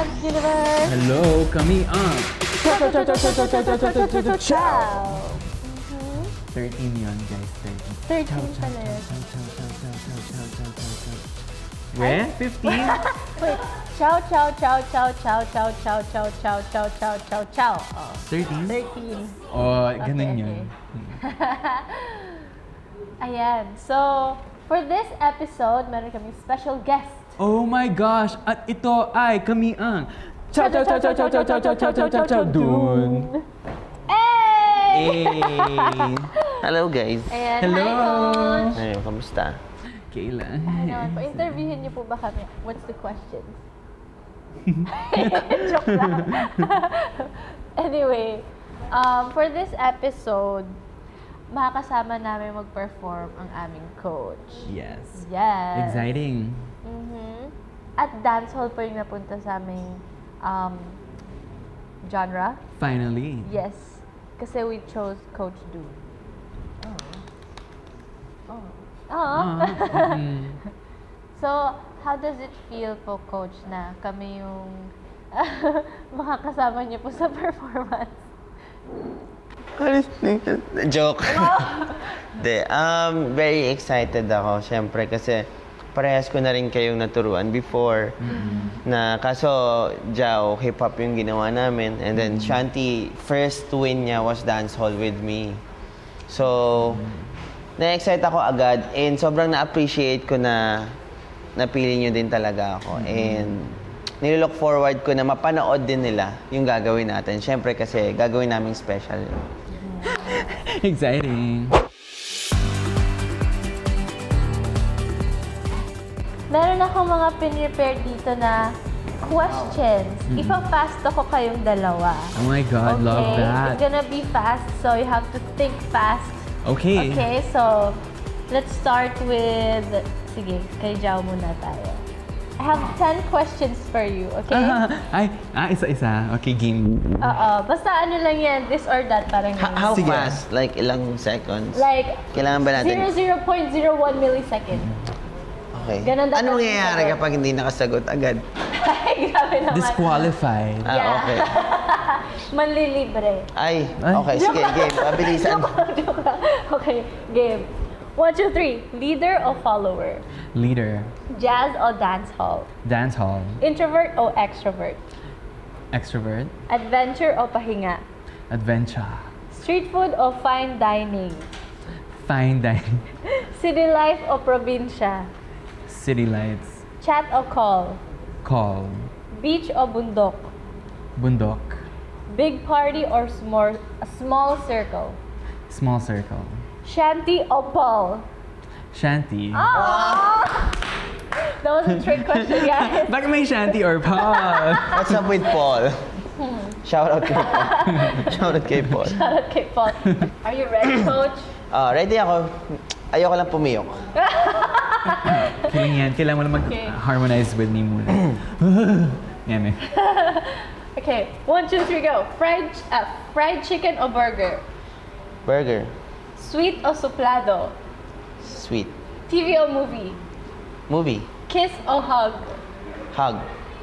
Dance Universe! Hello, kami ang Ciao! 13 yun, guys. 13. 13 pala yun. Weh? 15? Wait, ciao! Oh, 13? 13. Oh, ganun Okay, yun. Ayan, so for this episode, meron kaming special guest. Oh my gosh! At ito ay kami ang Ciao! Dun! Hey! Hey! Hello guys. Ayan, Hello! hi Coach! Ayun, kamusta? Kayla. Ano, pa-interviewin niyo po ba kami? What's the questions? Joke lang. Anyway, for this episode, makakasama namin mag-perform ang aming coach. Yes. Yes. Exciting. At dancehall po yung napunta sa aming genre. Finally. Yes. Kasi we chose Coach Du. So, how does it feel po, Coach, na kami yung makakasama niyo po sa performance? Joke. De, very excited ako, syempre, kasi parehas ko na rin kayong naturuan before. Na kaso, Jao, hip-hop yung ginawa namin. And then, Shanti, first win niya was dancehall with me. So, na-excite ako agad. And sobrang na-appreciate ko na napili niyo din talaga ako. And nilook forward ko na mapanood din nila yung gagawin natin. Syempre kasi gagawin naming special. Exciting. Meron akong mga pin-prepare dito na questions. Ipa-fast ako kayong dalawa. Oh my God, love that. It's gonna be fast, so you have to think fast. Okay. Okay, so let's start with... Sige, kay Jao muna tayo. I have 10 questions for you, okay? Isa-isa. Okay, game. Oo, basta ano lang yan, this or that, parang yun. How Sige. fast? Like ilang seconds? Like, Kailangan ba natin? 0.01 millisecond. Okay. Ganun dapat Anong yung nangyayari sagot. kapag hindi nakasagot agad? Ay, grabe naman. Disqualified. Yeah. Okay. Manlilibre. Ay, okay. Sige, game. Pabilisan. Joke lang. Okay, game. 1, 2, 3. Leader o follower? Leader. Jazz o dancehall? Dance hall. Introvert o extrovert? Extrovert. Adventure o pahinga? Adventure. Street food o fine dining? Fine dining. City life o probinsya? City lights. Chat o call? Call. Beach o bundok? Bundok. Big party or small circle? Small circle. Shanty o Paul? Shanty. That was a trick question, guys. Bakit may shanty or Paul? What's up with Paul? Shout out kay Paul. Shout out kay Paul. Shout out kay Paul. Are you ready, Coach? Ready ako. Ayoko lang pumiyok. Kailangan mo lang Okay. mag-harmonize with me muna. Yan eh. Okay, 1, 2, 3, go. Fried chicken o burger? Burger. Sweet o suplado? Sweet. TV o movie? Movie. Kiss o hug? Hug.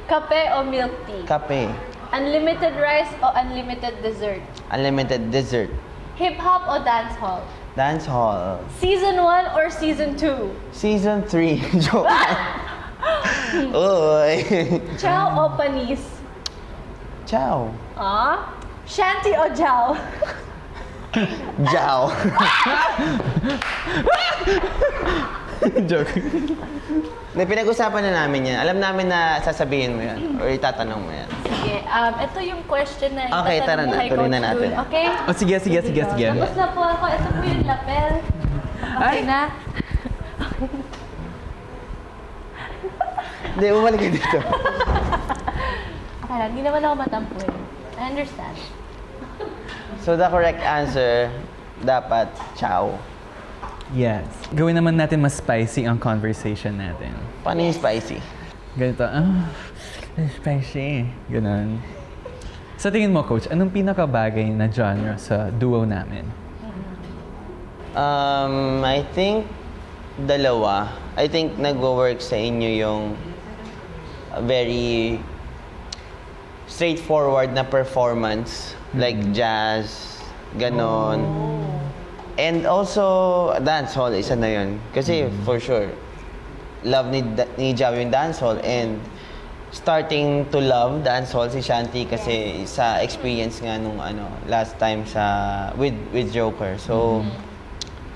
Kape o milk tea? Kape. Unlimited rice o unlimited dessert? Unlimited dessert. Hip-hop o dancehall? Dance hall. Season 1 or Season 2? Season 3. Joke. Uy. Chow o panis? Ciao. Shanty o Jao? Ciao. Joke. May pinag-usapan na namin yan. Alam namin na sasabihin mo yan. Or itatanong mo yan. Sige, ito yung question na Okay, itatanong tara mo na. kay Tuloy Coach na natin. Dun, okay? Oh, sige. Tapos na po ako. Ito po yung lapel. Okay Ay! na? Hindi, bumalik ka dito. Okay lang, hindi naman ako matampuin. I understand. So the correct answer, dapat ciao. Yes. Gawin naman natin mas spicy ang conversation natin. Paano yung spicy? Ganito, spicy. Ganon. Sa tingin mo, Coach, anong pinakabagay na genre sa duo namin? I think dalawa. I think nagwo-work sa inyo yung very straightforward na performance, like jazz, ganon. And also, dancehall, isa na yun. Kasi, for sure, love ni Jao yung dancehall, and starting to love dancehall si Shanti kasi sa experience nga nung last time with Joker. So,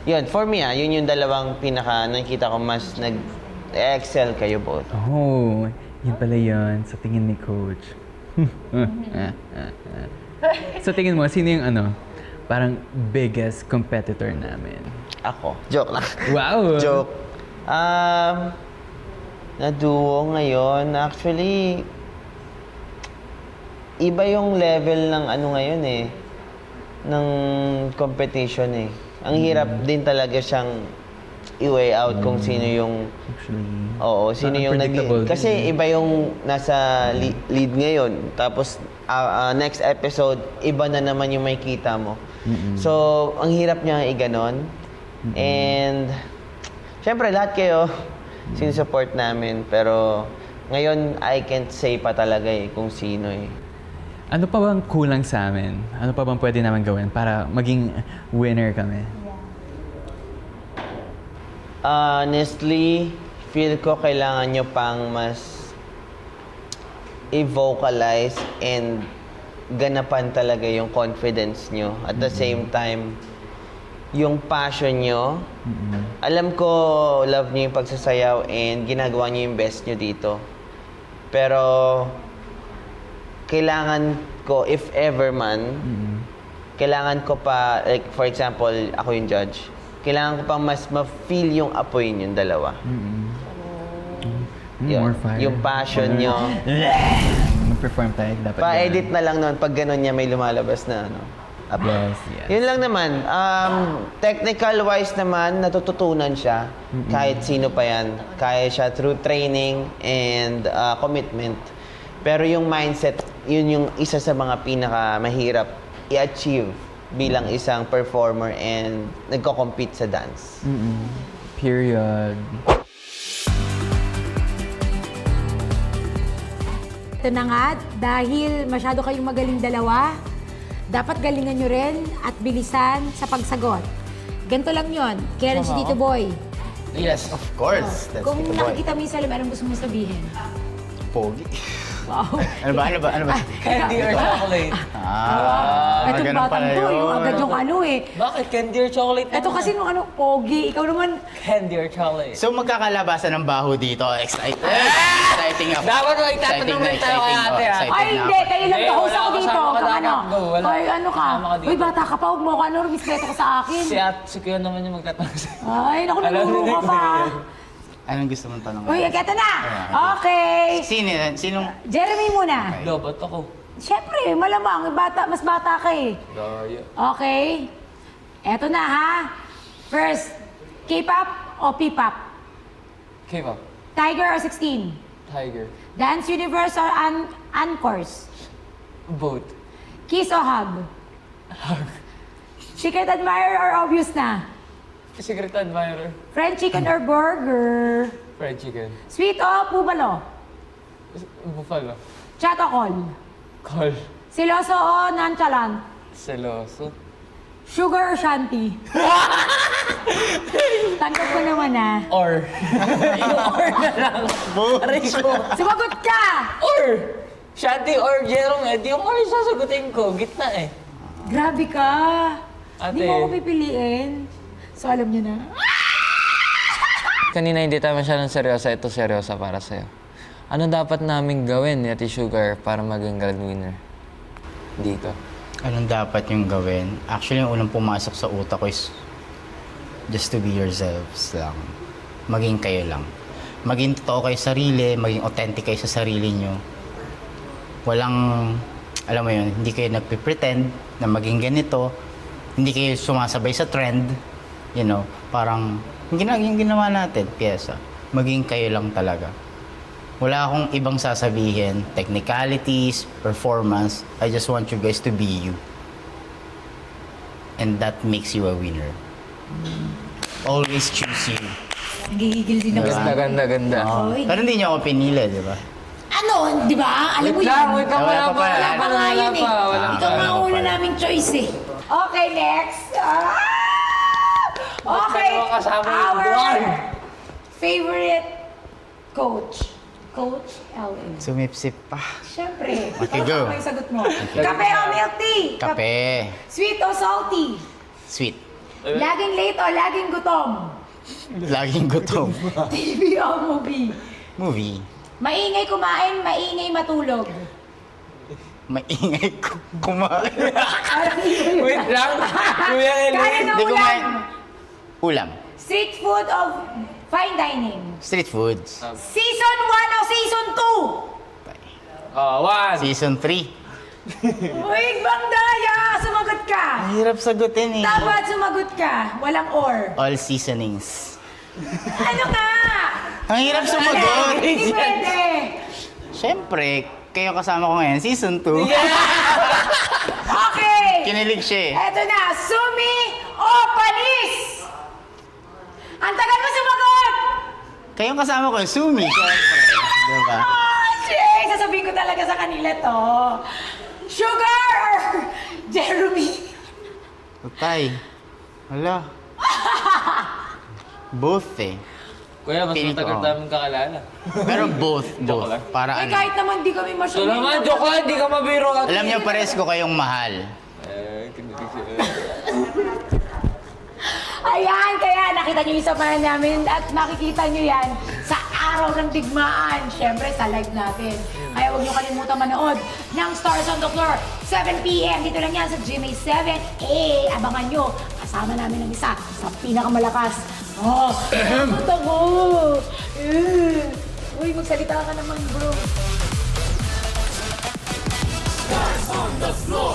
yun, for me yun yung dalawang nakikita ko mas nag-excel kayo both. Oh, yun pala yun. Sa tingin ni Coach. Sa tingin mo, sino yung parang biggest competitor namin? Ako. Joke lang. Wow! Joke. Na-duo ngayon, actually, iba yung level ng ngayon ng competition Ang hirap din talaga siyang i-weigh out kung sino yung... Actually, sino yung unpredictable din. Kasi iba yung nasa lead ngayon. Tapos, next episode, iba na naman yung may kita mo. So, ang hirap niya i-ganon. And, syempre, lahat kayo sinusupport namin. Pero, ngayon, I can't say pa talaga kung sino Ano pa bang kulang sa amin? Ano pa bang pwede naman gawin para maging winner kami? Honestly, feel ko kailangan nyo pang mas i-vocalize and ganapan talaga yung confidence nyo. At the same time, yung passion nyo. Alam ko, love nyo yung pagsasayaw and ginagawa nyo yung best nyo dito. Pero, kailangan ko, if ever man, kailangan ko pa, like for example, ako yung judge, kailangan ko pa mas ma-feel yung apoy yung dalawa. More fire. Yung passion nyo. Mag-perform tayo, dapat Pa-edit na lang nun pag ganun niya may lumalabas na apoy. Yes. Yun lang naman. Technical-wise naman, natututunan siya. Kahit sino pa yan. Kaya siya through training and commitment. Pero yung mindset, yun yung isa sa mga pinaka-mahirap i-achieve bilang isang performer and nagko-compete sa dance. Period. Ito na nga, dahil masyado kayong magaling dalawa, dapat galingan nyo rin at bilisan sa pagsagot. Ganito lang yun. Kaya rin si Tito Boy. Yes, of course. That's Kung Tito Boy. nakikita mo yung salamin, anong gusto mo sabihin? Pogi. Wow. Ano ba? Candy or chocolate? Itong ganun batang pala to, yung yun. agad yung Bakit? Candy or chocolate? Ito kasi nung pogi. Ikaw naman, Candy or chocolate? So magkakalabasan ng baho dito. Excited. Exciting ako. Dapat mo itatanong rin tayo kay ate, ah. Excited ay na hindi, ako. kayo lang Hindi, host wala ako ka, dito. kasama ka Kang dapat. ano? Go, wala. Ay, ano ka? Kasama ka dito. Uy, bata ka pa, huwag mo ka, ano, respeto ka sa akin. Si Kuya naman yung magtatanong sa'yo. Ay, naku, Alam naguro ni ka Nick pa. na yan. Anong gusto mong tanong? Uy, eto na! Okay. Sinong... Jeremy muna. Dapat ako. Siyempre, malamang, mas bata ka eh. Daya. Okay. Eto na ha. First, K-pop o P-pop? K-pop. Tiger or 16? Tiger. Dance Universe or Anchors? Both. Kiss o hug? Secret admirer or obvious na? Secret admirer. Fried chicken or burger? Fried chicken. Sweet o bubalo? Buffalo. Chat o call? Call. Siloso o nonchalant? Seloso. Sugar or shanty? Tanggap ko naman ah. Or. Yung or na lang. Aray ko. Sumagot ka! Or. Shanty or Jerome. Di yung or yung sasagutin ko. Gitna eh. Grabe ka. Ate. Hindi mo ako pipiliin. So alam niyo na. Kanina hindi tayo masyadong seryosa, ito seryosa para sa'yo. Ano dapat namin gawin ni Ate Sugar para maging grand winner dito? Anong dapat yung gawin? Actually, yung unang pumasok sa utak ko is just to be yourselves lang. Maging kayo lang. Maging totoo kayo sa sarili, maging authentic kayo sa sarili nyo. Walang, alam mo yun, hindi kayo nagpipretend na maging ganito. Hindi kayo sumasabay sa trend. You know, parang yung ginawa natin, pyesa. Maging kayo lang talaga. Wala akong ibang sasabihin, technicalities, performance. I just want you guys to be you. And that makes you a winner. Always choose you. Nagigigil din ako. Ganda. Pero hindi niyo ako pinili, di ba? Ano, di ba? Alam mo yun. Wait lang, Wala pa. Wala pa nga yun eh. Wala Ikaw pa. nga una naming choice eh. Okay, next. Okay. Dalawa kasama yung Our buwan. favorite coach. Coach Elwin. Sumipsip pa. Siyempre. Okay, go. Ano yung sagot mo? Kape o milk tea? Kape. Sweet o salty? Sweet. Laging late o laging gutom? Laging gutom. TV o movie? Movie. Maingay kumain, maingay matulog. Maingay kumain. Wait lang. Kuya Kaya Elwin. na Hindi ulam. kumain. Ulam. Street food o fine dining? Street foods. Season 1 o season One. Season 3. 2? Uy, Bang Daya! Sumagot ka! Hirap sagutin eh. Dapat sumagot ka. Walang or. All seasonings. Ano nga? Ang hirap sumagot. Hindi pwede. Siyempre, kayo kasama ko ngayon, season 2. Okay. Kinilig siya eh. Eto na. Sumi o panis? Ang tagal mo sumagot! Kayong kasama ko, Sumi. Siyempre. Diba? Oh, Jay! Sasabihin ko talaga sa kanila to. Sugar or Jeremy? Patay. Hala. Both eh. Kuya, mas Feeling ko, matagal namin kakalala. Pero both. lang. Para Eh, ano. kahit naman di kami So masyadong... naman, joke lang, hindi ka mabiro. Alam niyo, pares ko kayong mahal. Kinilig siya. Ayan, kaya nakita nyo yung samahan namin at makikita nyo yan sa araw ng digmaan. Siyempre, sa live natin. Kaya huwag nyo kalimutan manood ng Stars on the Floor, 7 p.m. Dito lang yan sa GMA7. Abangan nyo. Kasama namin ang isa sa pinakamalakas. Oh, takot ako. Uy, magsalita ka naman, bro. Stars on the floor.